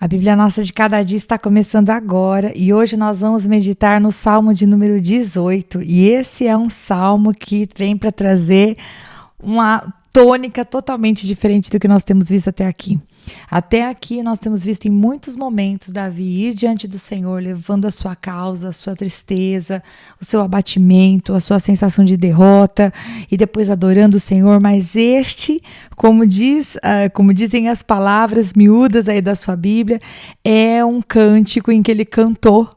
A Bíblia Nossa de Cada Dia está começando agora e hoje nós vamos meditar no Salmo de número 18. E esse é um salmo que vem para trazer uma tônica totalmente diferente do que nós temos visto até aqui. Até aqui nós temos visto em muitos momentos Davi ir diante do Senhor, levando a sua causa, a sua tristeza, o seu abatimento, a sua sensação de derrota e depois adorando o Senhor. Mas este, como dizem as palavras miúdas aí da sua Bíblia, é um cântico em que ele cantou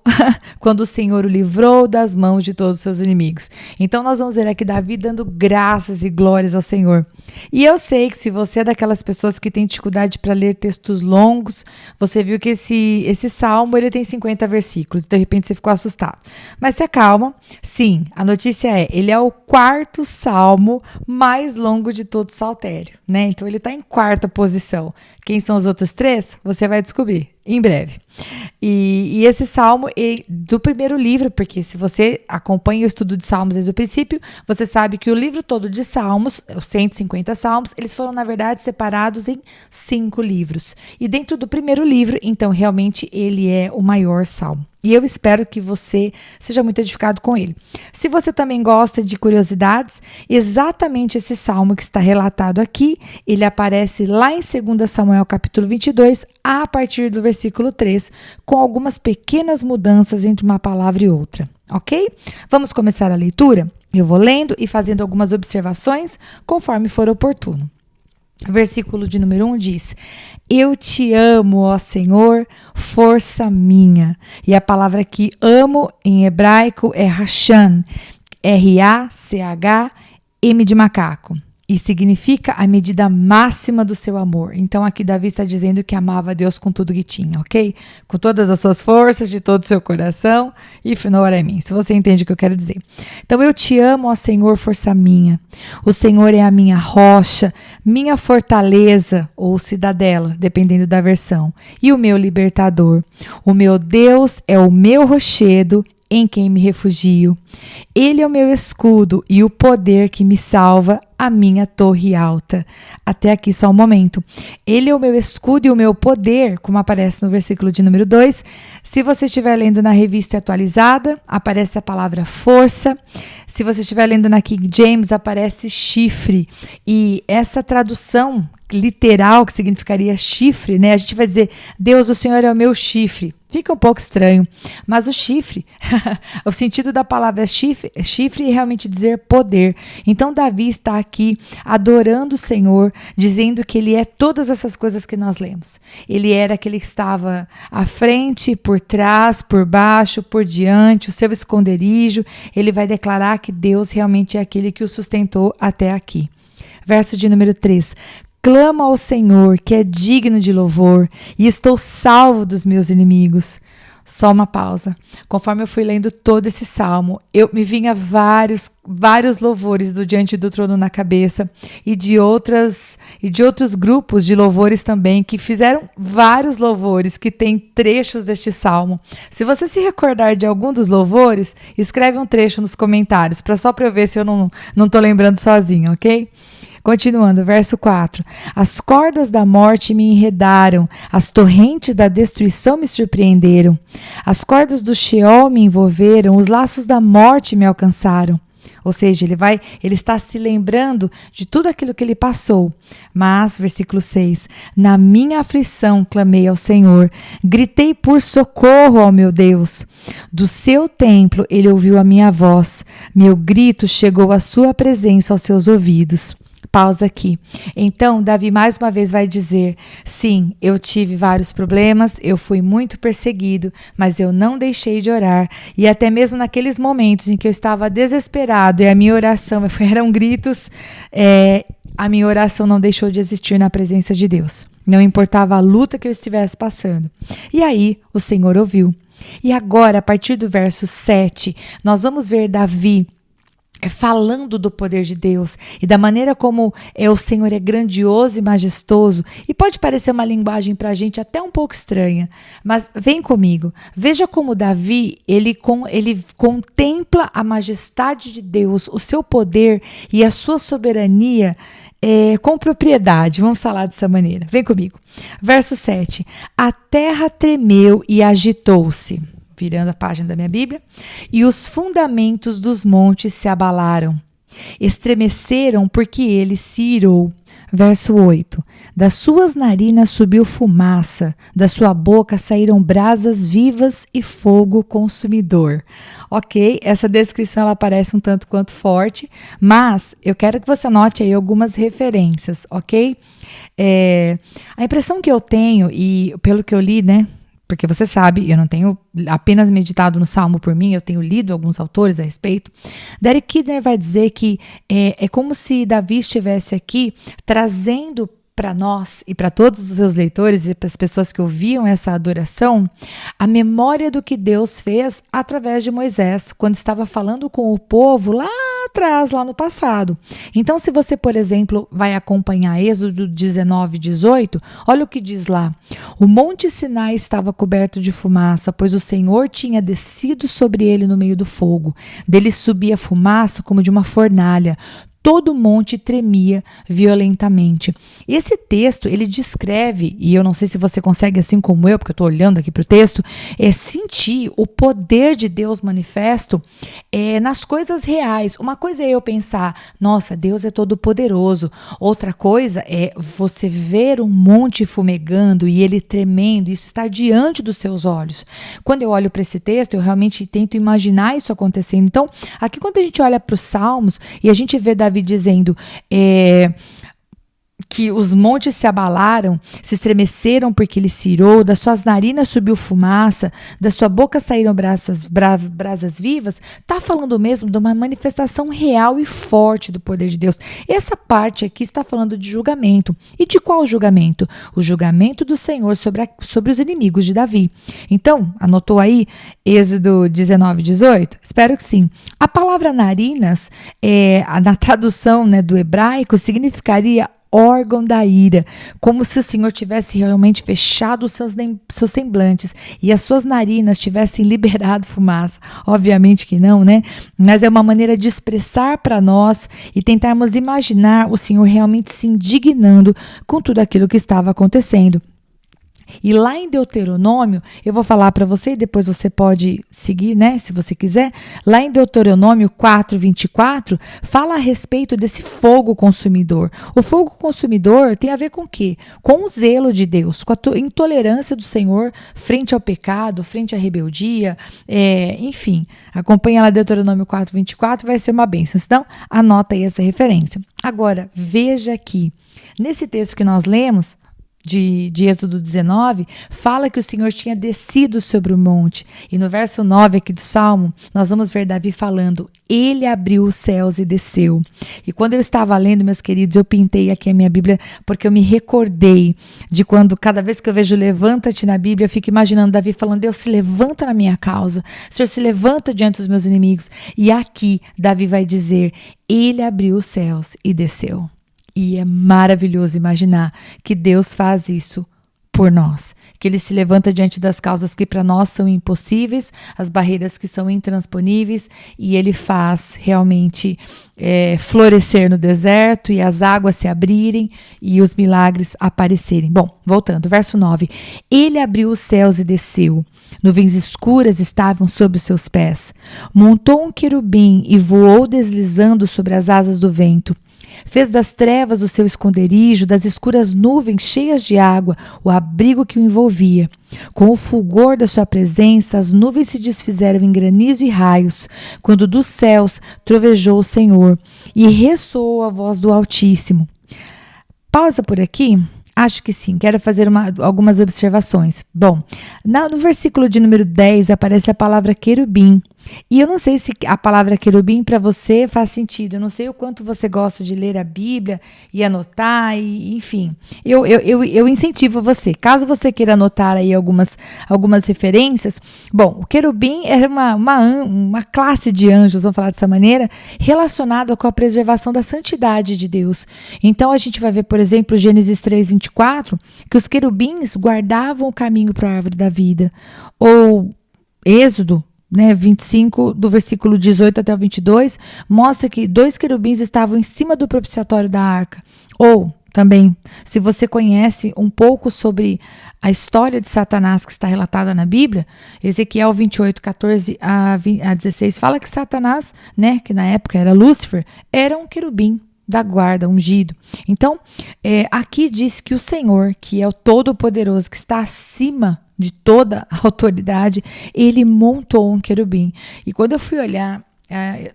quando o Senhor o livrou das mãos de todos os seus inimigos. Então nós vamos ver aqui Davi dando graças e glórias ao Senhor. E eu sei que se você é daquelas pessoas que tem dificuldade para ler textos longos, você viu que esse salmo ele tem 50 versículos, de repente você ficou assustado. Mas se acalma, sim, a notícia ele é o quarto salmo mais longo de todo o saltério, né? Então ele está em quarta posição. Quem são os outros três? Você vai descobrir em breve. E esse salmo é do primeiro livro, porque se você acompanha o estudo de salmos desde o princípio, você sabe que o livro todo de salmos, os 150 salmos, eles foram, na verdade, separados em 5 livros. E dentro do primeiro livro, então, realmente, ele é o maior salmo. E eu espero que você seja muito edificado com ele. Se você também gosta de curiosidades, exatamente esse salmo que está relatado aqui, ele aparece lá em 2 Samuel capítulo 22, a partir do versículo 3, com algumas pequenas mudanças entre uma palavra e outra, ok? Vamos começar a leitura? Eu vou lendo e fazendo algumas observações conforme for oportuno. Versículo de número 1 diz: Eu te amo, ó Senhor, força minha. E a palavra aqui, amo, em hebraico, é Rachan, R-A-C-H-M de macaco. E significa a medida máxima do seu amor. Então aqui Davi está dizendo que amava a Deus com tudo que tinha, ok? Com todas as suas forças, de todo o seu coração. If no what I mean, se você entende o que eu quero dizer. Então eu te amo, ó Senhor, força minha. O Senhor é a minha rocha, minha fortaleza ou cidadela, dependendo da versão. E o meu libertador. O meu Deus é o meu rochedo, em quem me refugio. Ele é o meu escudo e o poder que me salva, a minha torre alta. Até aqui só um momento. Ele é o meu escudo e o meu poder, como aparece no versículo de número 2. Se você estiver lendo na revista atualizada, aparece a palavra força. Se você estiver lendo na King James, aparece chifre. E essa tradução literal, que significaria chifre, né? A gente vai dizer, Deus, o Senhor é o meu chifre. Fica um pouco estranho, mas o chifre, o sentido da palavra chifre é realmente dizer poder. Então Davi está aqui adorando o Senhor, dizendo que ele é todas essas coisas que nós lemos. Ele era aquele que estava à frente, por trás, por baixo, por diante, o seu esconderijo. Ele vai declarar que Deus realmente é aquele que o sustentou até aqui. Verso de número 3. Clamo ao Senhor, que é digno de louvor, e estou salvo dos meus inimigos. Só uma pausa. Conforme eu fui lendo todo esse salmo, me vinha vários louvores do Diante do Trono na cabeça e de outros grupos de louvores também que fizeram vários louvores que têm trechos deste salmo. Se você se recordar de algum dos louvores, escreve um trecho nos comentários, só para eu ver se eu não estou lembrando sozinha, ok? Continuando, verso 4. As cordas da morte me enredaram, as torrentes da destruição me surpreenderam. As cordas do Sheol me envolveram, os laços da morte me alcançaram. Ou seja, ele está se lembrando de tudo aquilo que ele passou. Mas, versículo 6, na minha aflição clamei ao Senhor, gritei por socorro ao meu Deus. Do seu templo ele ouviu a minha voz, meu grito chegou à sua presença aos seus ouvidos. Pausa aqui. Então, Davi mais uma vez vai dizer, sim, eu tive vários problemas, eu fui muito perseguido, mas eu não deixei de orar. E até mesmo naqueles momentos em que eu estava desesperado e a minha oração eram gritos, a minha oração não deixou de existir na presença de Deus. Não importava a luta que eu estivesse passando. E aí, o Senhor ouviu. E agora, a partir do verso 7, nós vamos ver Davi falando do poder de Deus e da maneira como o Senhor é grandioso e majestoso. E pode parecer uma linguagem para a gente até um pouco estranha, mas vem comigo. Veja como Davi, ele contempla a majestade de Deus, o seu poder e a sua soberania com propriedade. Vamos falar dessa maneira. Vem comigo. Verso 7. A terra tremeu e agitou-se. Virando a página da minha Bíblia, e os fundamentos dos montes se abalaram, estremeceram porque ele se irou. Verso 8, das suas narinas subiu fumaça, da sua boca saíram brasas vivas e fogo consumidor. Ok, essa descrição ela parece um tanto quanto forte, mas eu quero que você anote aí algumas referências, ok? A impressão que eu tenho, e pelo que eu li, né? Porque você sabe, eu não tenho apenas meditado no Salmo por mim, eu tenho lido alguns autores a respeito. Derek Kidner vai dizer que é como se Davi estivesse aqui trazendo para nós e para todos os seus leitores e para as pessoas que ouviam essa adoração, a memória do que Deus fez através de Moisés, quando estava falando com o povo lá atrás, lá no passado. Então, se você, por exemplo, vai acompanhar Êxodo 19, 18, olha o que diz lá. O monte Sinai estava coberto de fumaça, pois o Senhor tinha descido sobre ele no meio do fogo. Dele subia fumaça como de uma fornalha. Todo o monte tremia violentamente. Esse texto, ele descreve, e eu não sei se você consegue, assim como eu, porque eu estou olhando aqui para o texto, sentir o poder de Deus manifesto nas coisas reais. Uma coisa é eu pensar, nossa, Deus é todo poderoso. Outra coisa é você ver um monte fumegando e ele tremendo, isso estar diante dos seus olhos. Quando eu olho para esse texto, eu realmente tento imaginar isso acontecendo. Então, aqui quando a gente olha para os Salmos e a gente vê Davi dizendo que os montes se abalaram, se estremeceram porque ele se irou, das suas narinas subiu fumaça, da sua boca saíram brasas vivas, está falando mesmo de uma manifestação real e forte do poder de Deus. Essa parte aqui está falando de julgamento. E de qual julgamento? O julgamento do Senhor sobre os inimigos de Davi. Então, anotou aí Êxodo 19, 18? Espero que sim. A palavra narinas, na tradução, né, do hebraico, significaria órgão da ira, como se o Senhor tivesse realmente fechado os seus semblantes e as suas narinas tivessem liberado fumaça. Obviamente que não, né? Mas é uma maneira de expressar para nós e tentarmos imaginar o Senhor realmente se indignando com tudo aquilo que estava acontecendo. E lá em Deuteronômio, eu vou falar para você e depois você pode seguir, né, se você quiser. Lá em Deuteronômio 4, 24, fala a respeito desse fogo consumidor. O fogo consumidor tem a ver com o quê? Com o zelo de Deus, com a intolerância do Senhor frente ao pecado, frente à rebeldia, enfim. Acompanha lá Deuteronômio 4, 24, vai ser uma bênção. Então, anota aí essa referência. Agora, veja aqui, nesse texto que nós lemos, de Êxodo 19, fala que o Senhor tinha descido sobre o monte. E no verso 9 aqui do Salmo, nós vamos ver Davi falando, ele abriu os céus e desceu. E quando eu estava lendo, meus queridos, eu pintei aqui a minha Bíblia, porque eu me recordei de quando, cada vez que eu vejo levanta-te na Bíblia, eu fico imaginando Davi falando, Deus se levanta na minha causa, o Senhor se levanta diante dos meus inimigos. E aqui, Davi vai dizer, ele abriu os céus e desceu. E é maravilhoso imaginar que Deus faz isso por nós, que Ele se levanta diante das causas que para nós são impossíveis, as barreiras que são intransponíveis, e Ele faz realmente florescer no deserto e as águas se abrirem e os milagres aparecerem. Bom, voltando, verso 9. Ele abriu os céus e desceu, nuvens escuras estavam sob os seus pés, montou um querubim e voou deslizando sobre as asas do vento. Fez das trevas o seu esconderijo, das escuras nuvens cheias de água, o abrigo que o envolvia. Com o fulgor da sua presença, as nuvens se desfizeram em granizo e raios, quando dos céus trovejou o Senhor, e ressoou a voz do Altíssimo. Pausa por aqui. Acho que sim. Quero fazer algumas observações. Bom, no versículo de número 10 aparece a palavra querubim. E eu não sei se a palavra querubim para você faz sentido. Eu não sei o quanto você gosta de ler a Bíblia e anotar, enfim. Eu incentivo você. Caso você queira anotar aí algumas referências. Bom, o querubim era uma classe de anjos, vamos falar dessa maneira, relacionado com a preservação da santidade de Deus. Então a gente vai ver, por exemplo, Gênesis 3:24, que os querubins guardavam o caminho para a árvore da vida. Ou Êxodo 25, do versículo 18 até o 22, mostra que 2 querubins estavam em cima do propiciatório da arca. Ou, também, se você conhece um pouco sobre a história de Satanás que está relatada na Bíblia, Ezequiel 28, 14 a 16, fala que Satanás, que na época era Lúcifer, era um querubim da guarda, ungido. Então, aqui diz que o Senhor, que é o Todo-Poderoso, que está acima de toda a autoridade, ele montou um querubim. E quando eu fui olhar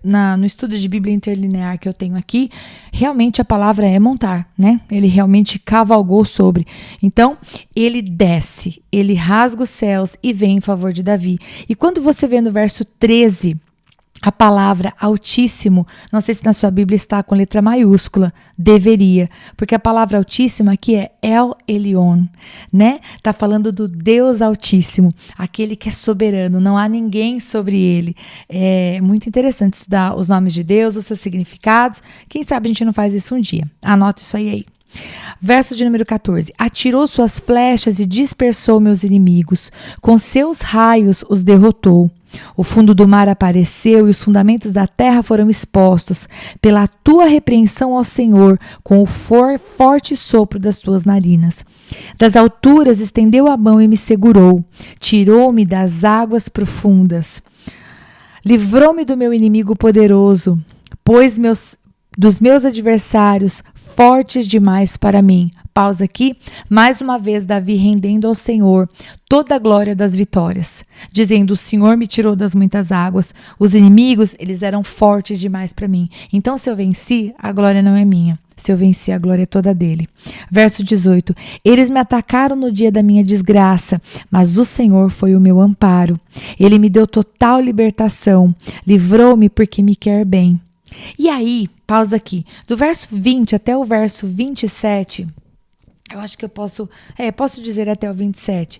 no estudo de Bíblia interlinear que eu tenho aqui, realmente a palavra é montar, Ele realmente cavalgou sobre. Então, ele desce, ele rasga os céus e vem em favor de Davi. E quando você vê no verso 13, a palavra Altíssimo, não sei se na sua Bíblia está com letra maiúscula, deveria, porque a palavra Altíssimo aqui é El Elyon, Tá falando do Deus Altíssimo, aquele que é soberano, não há ninguém sobre ele. É muito interessante estudar os nomes de Deus, os seus significados. Quem sabe a gente não faz isso um dia. Anota isso aí. Verso de número 14. Atirou suas flechas e dispersou meus inimigos. Com seus raios os derrotou. O fundo do mar apareceu e os fundamentos da terra foram expostos. Pela tua repreensão ao Senhor, com o forte sopro das tuas narinas. Das alturas estendeu a mão e me segurou. Tirou-me das águas profundas. Livrou-me do meu inimigo poderoso. Pôs dos meus adversários fortes demais para mim. Pausa aqui. Mais uma vez, Davi rendendo ao Senhor toda a glória das vitórias, dizendo: o Senhor me tirou das muitas águas. Os inimigos, eles eram fortes demais para mim. Então, se eu venci, a glória não é minha. Se eu venci, a glória é toda dele. Verso 18. Eles me atacaram no dia da minha desgraça, mas o Senhor foi o meu amparo. Ele me deu total libertação. Livrou-me porque me quer bem. E aí, pausa aqui, do verso 20 até o verso 27, eu acho que eu posso dizer até o 27,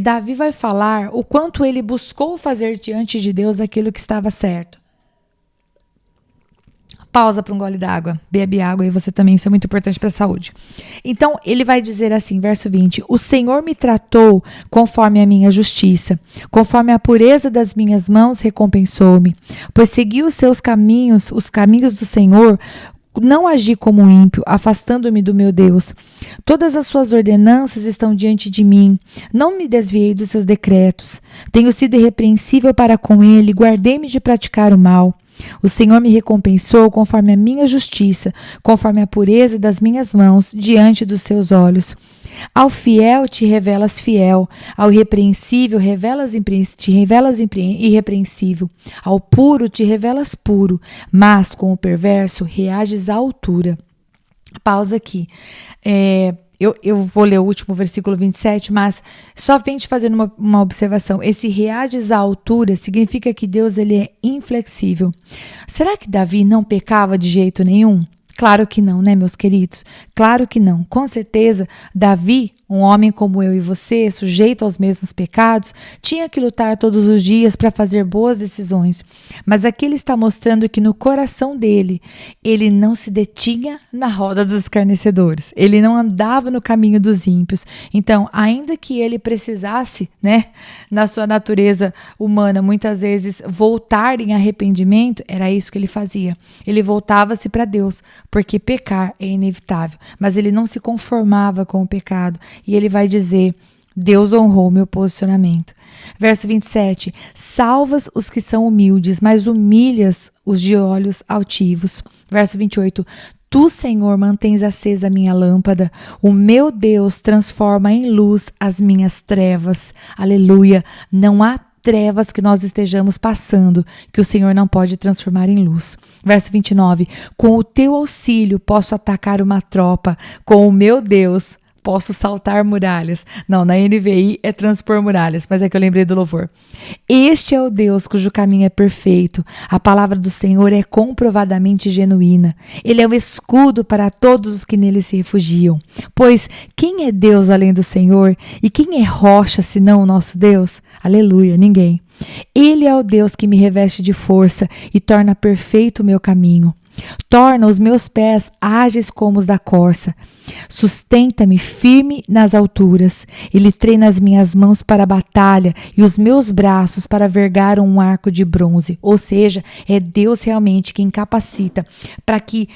Davi vai falar o quanto ele buscou fazer diante de Deus aquilo que estava certo. Pausa para um gole d'água, bebe água e você também, isso é muito importante para a saúde. Então, ele vai dizer assim, verso 20, o Senhor me tratou conforme a minha justiça, conforme a pureza das minhas mãos recompensou-me, pois segui os seus caminhos, os caminhos do Senhor, não agi como ímpio, afastando-me do meu Deus. Todas as suas ordenanças estão diante de mim. Não me desviei dos seus decretos. Tenho sido irrepreensível para com ele, guardei-me de praticar o mal. O Senhor me recompensou conforme a minha justiça, conforme a pureza das minhas mãos diante dos seus olhos. Ao fiel te revelas fiel, ao irrepreensível te revelas irrepreensível, ao puro te revelas puro, mas com o perverso reages à altura. Pausa aqui. Eu vou ler o último versículo 27, mas somente fazendo uma observação. Esse reages à altura significa que Deus ele é inflexível. Será que Davi não pecava de jeito nenhum? Claro que não, meus queridos? Claro que não. Com certeza, Davi, um homem como eu e você, sujeito aos mesmos pecados, tinha que lutar todos os dias para fazer boas decisões. Mas aqui ele está mostrando que no coração dele, ele não se detinha na roda dos escarnecedores. Ele não andava no caminho dos ímpios. Então, ainda que ele precisasse, na sua natureza humana, muitas vezes voltar em arrependimento, era isso que ele fazia. Ele voltava-se para Deus, porque pecar é inevitável. Mas ele não se conformava com o pecado. E ele vai dizer, Deus honrou meu posicionamento. Verso 27, salvas os que são humildes, mas humilhas os de olhos altivos. Verso 28, tu, Senhor, mantens acesa a minha lâmpada, o meu Deus transforma em luz as minhas trevas. Aleluia, não há trevas que nós estejamos passando, que o Senhor não pode transformar em luz. Verso 29, com o teu auxílio posso atacar uma tropa, com o meu Deus Posso saltar muralhas. Não, na NVI é transpor muralhas, mas é que eu lembrei do louvor. Este é o Deus cujo caminho é perfeito. A palavra do Senhor é comprovadamente genuína. Ele é o escudo para todos os que nele se refugiam. Pois quem é Deus além do Senhor? E quem é rocha senão o nosso Deus? Aleluia, ninguém. Ele é o Deus que me reveste de força e torna perfeito o meu caminho. Torna os meus pés ágeis como os da corça. Sustenta-me firme nas alturas. Ele treina as minhas mãos para a batalha e os meus braços para vergar um arco de bronze. Ou seja, é Deus realmente quem capacita para que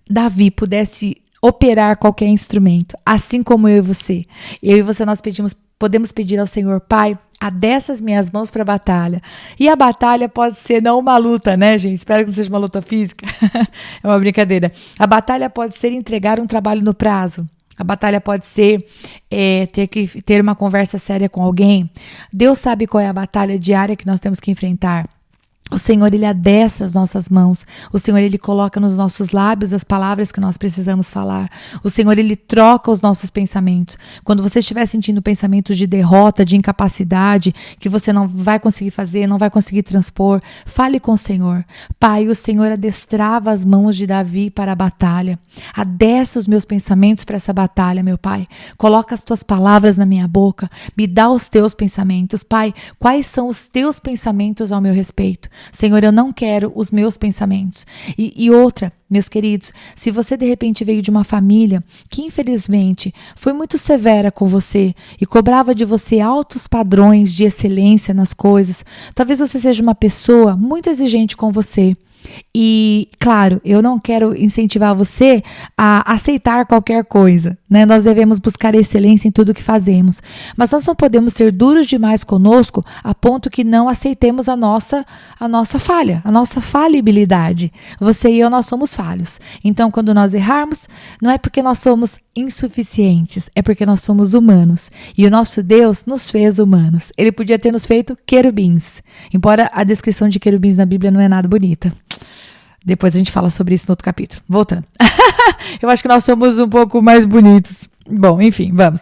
Davi pudesse operar qualquer instrumento, assim como eu e você. Eu e você, nós podemos pedir ao Senhor, Pai, adestra as minhas mãos para a batalha. E a batalha pode ser não uma luta, né, gente? Espero que não seja uma luta física. É uma brincadeira. A batalha pode ser entregar um trabalho no prazo. A batalha pode ser ter uma conversa séria com alguém. Deus sabe qual é a batalha diária que nós temos que enfrentar. O Senhor, Ele adestra as nossas mãos. O Senhor, Ele coloca nos nossos lábios as palavras que nós precisamos falar. O Senhor, Ele troca os nossos pensamentos. Quando você estiver sentindo pensamentos de derrota, de incapacidade, que você não vai conseguir fazer, não vai conseguir transpor, fale com o Senhor. Pai, o Senhor adestrava as mãos de Davi para a batalha. Adestra os meus pensamentos para essa batalha, meu Pai. Coloca as tuas palavras na minha boca. Me dá os teus pensamentos. Pai, quais são os teus pensamentos ao meu respeito? Senhor, eu não quero os meus pensamentos. E outra, meus queridos, se você de repente veio de uma família que infelizmente foi muito severa com você e cobrava de você altos padrões de excelência nas coisas, talvez você seja uma pessoa muito exigente com você. E, claro, eu não quero incentivar você a aceitar qualquer coisa, né? Nós devemos buscar excelência em tudo que fazemos. Mas nós não podemos ser duros demais conosco a ponto que não aceitemos a nossa falha, a nossa falibilidade. Você e eu, nós somos falhos. Então, quando nós errarmos, não é porque nós somos insuficientes, é porque nós somos humanos. E o nosso Deus nos fez humanos. Ele podia ter nos feito querubins. Embora a descrição de querubins na Bíblia não é nada bonita. Depois a gente fala sobre isso no outro capítulo. Voltando. Eu acho que nós somos um pouco mais bonitos. Bom, enfim, vamos.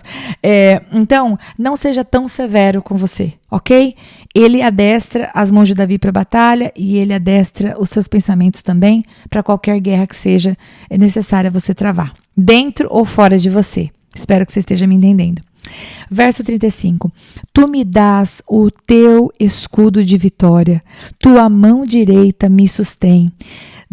Então, não seja tão severo com você, ok? Ele adestra as mãos de Davi para a batalha e ele adestra os seus pensamentos também para qualquer guerra que seja necessária você travar, dentro ou fora de você. Espero que você esteja me entendendo. Verso 35. Tu me dás o teu escudo de vitória, tua mão direita me sustém.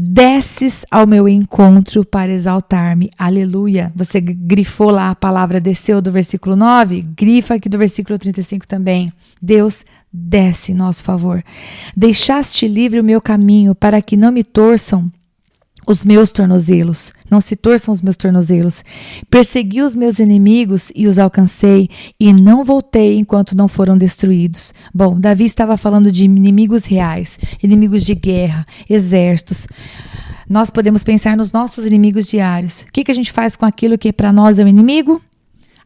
Desces ao meu encontro para exaltar-me. Aleluia. Você grifou lá a palavra desceu do versículo 9? Grifa aqui do versículo 35 também. Deus desce em nosso favor. Deixaste livre o meu caminho para que não me torçam os meus tornozelos, não se torçam os meus tornozelos. Persegui os meus inimigos e os alcancei, e não voltei enquanto não foram destruídos. Bom, Davi estava falando de inimigos reais, inimigos de guerra, exércitos. Nós podemos pensar nos nossos inimigos diários. O que a gente faz com aquilo que para nós é um inimigo?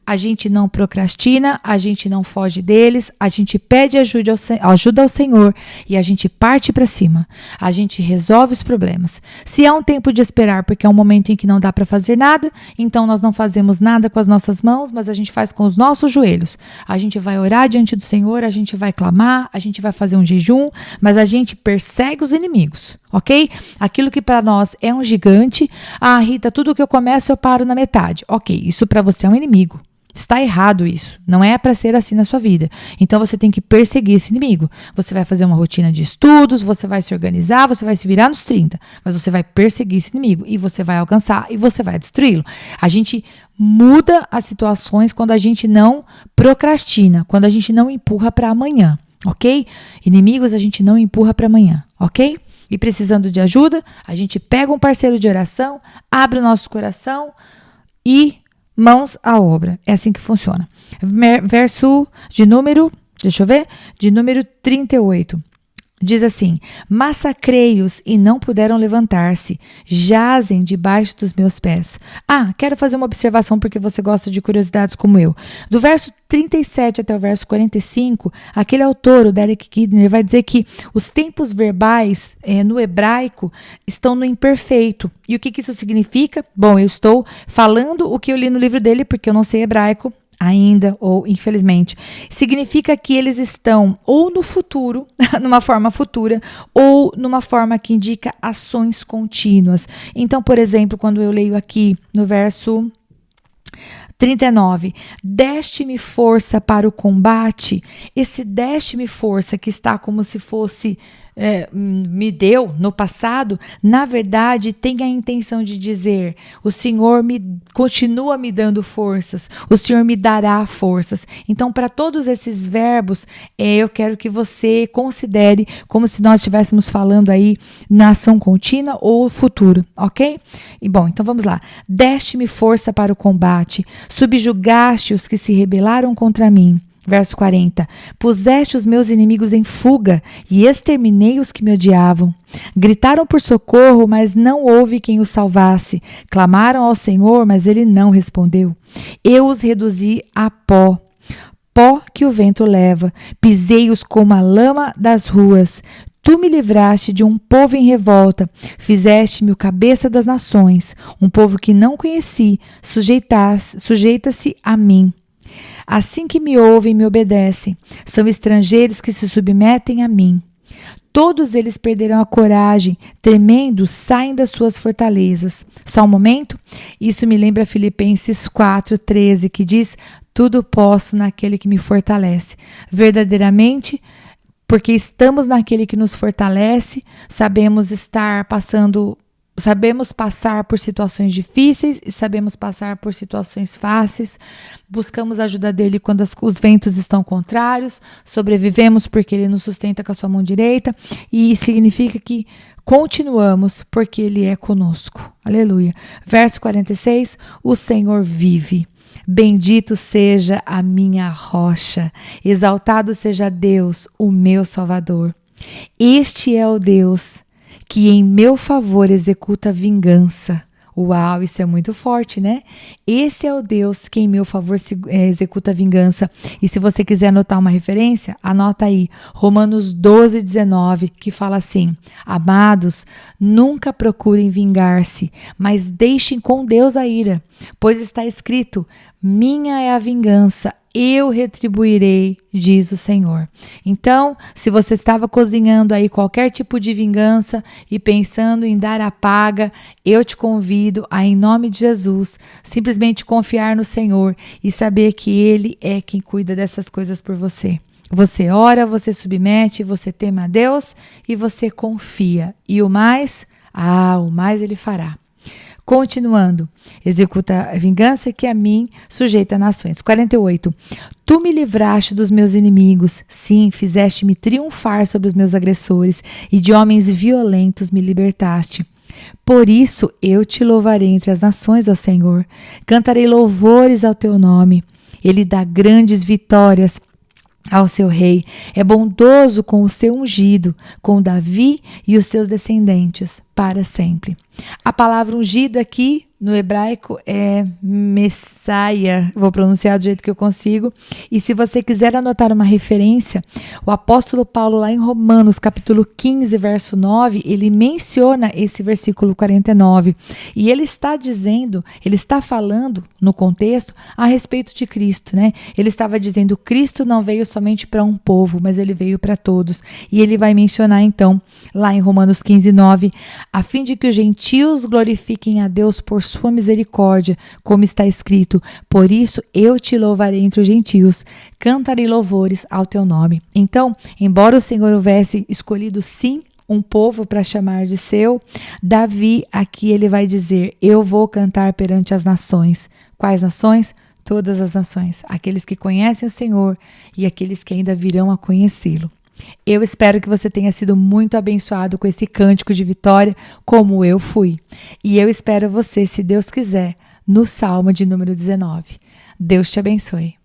A gente não procrastina, a gente não foge deles, a gente pede ajuda ao Senhor e a gente parte para cima. A gente resolve os problemas. Se há um tempo de esperar porque é um momento em que não dá para fazer nada, então nós não fazemos nada com as nossas mãos, mas a gente faz com os nossos joelhos. A gente vai orar diante do Senhor, a gente vai clamar, a gente vai fazer um jejum, mas a gente persegue os inimigos, ok? Aquilo que para nós é um gigante, Rita, tudo que eu começo eu paro na metade. Ok, isso para você é um inimigo. Está errado isso. Não é para ser assim na sua vida. Então você tem que perseguir esse inimigo. Você vai fazer uma rotina de estudos, você vai se organizar, você vai se virar nos 30. Mas você vai perseguir esse inimigo e você vai alcançar e você vai destruí-lo. A gente muda as situações quando a gente não procrastina, quando a gente não empurra para amanhã, ok? Inimigos a gente não empurra para amanhã, ok? E precisando de ajuda, a gente pega um parceiro de oração, abre o nosso coração e mãos à obra. É assim que funciona. Verso de número 38. Diz assim: massacrei-os e não puderam levantar-se, jazem debaixo dos meus pés. Quero fazer uma observação porque você gosta de curiosidades como eu. Do verso 37 até o verso 45, aquele autor, o Derek Kidner, vai dizer que os tempos verbais no hebraico estão no imperfeito. E o que isso significa? Bom, eu estou falando o que eu li no livro dele porque eu não sei hebraico ainda, ou infelizmente. Significa que eles estão ou no futuro, numa forma futura, ou numa forma que indica ações contínuas. Então, por exemplo, quando eu leio aqui no verso 39, deste-me força para o combate. Esse deste-me força que está como se fosse me deu no passado, na verdade tem a intenção de dizer: o Senhor continua me dando forças, o Senhor me dará forças. Então, para todos esses verbos, eu quero que você considere como se nós estivéssemos falando aí na ação contínua ou futuro, ok? E bom, então vamos lá. Deste-me força para o combate, subjugaste os que se rebelaram contra mim. Verso 40, puseste os meus inimigos em fuga e exterminei os que me odiavam. Gritaram por socorro, mas não houve quem os salvasse. Clamaram ao Senhor, mas ele não respondeu. Eu os reduzi a pó, pó que o vento leva. Pisei-os como a lama das ruas. Tu me livraste de um povo em revolta, fizeste-me o cabeça das nações, um povo que não conheci, sujeita-se a mim. Assim que me ouvem, me obedecem. São estrangeiros que se submetem a mim. Todos eles perderão a coragem, tremendo, saem das suas fortalezas. Só um momento. Isso me lembra Filipenses 4:13, que diz: tudo posso naquele que me fortalece. Verdadeiramente, porque estamos naquele que nos fortalece, sabemos passar por situações difíceis e sabemos passar por situações fáceis. Buscamos a ajuda dele quando os ventos estão contrários. Sobrevivemos porque ele nos sustenta com a sua mão direita. E significa que continuamos porque ele é conosco. Aleluia. Verso 46. O Senhor vive. Bendito seja a minha rocha. Exaltado seja Deus, o meu Salvador. Este é o Deus que em meu favor executa vingança. Uau, isso é muito forte, né? Esse é o Deus que em meu favor executa vingança. E se você quiser anotar uma referência, anota aí, Romanos 12:19, que fala assim: amados, nunca procurem vingar-se, mas deixem com Deus a ira, pois está escrito: minha é a vingança, eu retribuirei, diz o Senhor. Então, se você estava cozinhando aí qualquer tipo de vingança e pensando em dar a paga, eu te convido a, em nome de Jesus, simplesmente confiar no Senhor e saber que Ele é quem cuida dessas coisas por você. Você ora, você submete, você teme a Deus e você confia. E o mais Ele fará. Continuando, executa a vingança que a mim sujeita nações. 48. Tu me livraste dos meus inimigos, sim, fizeste-me triunfar sobre os meus agressores, e de homens violentos me libertaste. Por isso eu te louvarei entre as nações, ó Senhor. Cantarei louvores ao teu nome. Ele dá grandes vitórias ao seu rei. É bondoso com o seu ungido, com Davi e os seus descendentes, para sempre. A palavra ungido aqui no hebraico é Messiah, vou pronunciar do jeito que eu consigo. E se você quiser anotar uma referência, o apóstolo Paulo lá em Romanos capítulo 15, verso 9, ele menciona esse versículo 49. E ele está falando no contexto a respeito de Cristo, né? Ele estava dizendo: Cristo não veio somente para um povo, mas ele veio para todos. E ele vai mencionar então, lá em Romanos 15, 9, a fim de que os gentios glorifiquem a Deus por sua misericórdia, como está escrito: por isso eu te louvarei entre os gentios, cantarei louvores ao teu nome. Então, embora o Senhor houvesse escolhido sim um povo para chamar de seu, Davi aqui ele vai dizer: eu vou cantar perante as nações. Quais nações? Todas as nações, aqueles que conhecem o Senhor e aqueles que ainda virão a conhecê-lo. Eu espero que você tenha sido muito abençoado com esse cântico de vitória, como eu fui. E eu espero você, se Deus quiser, no Salmo de número 19. Deus te abençoe.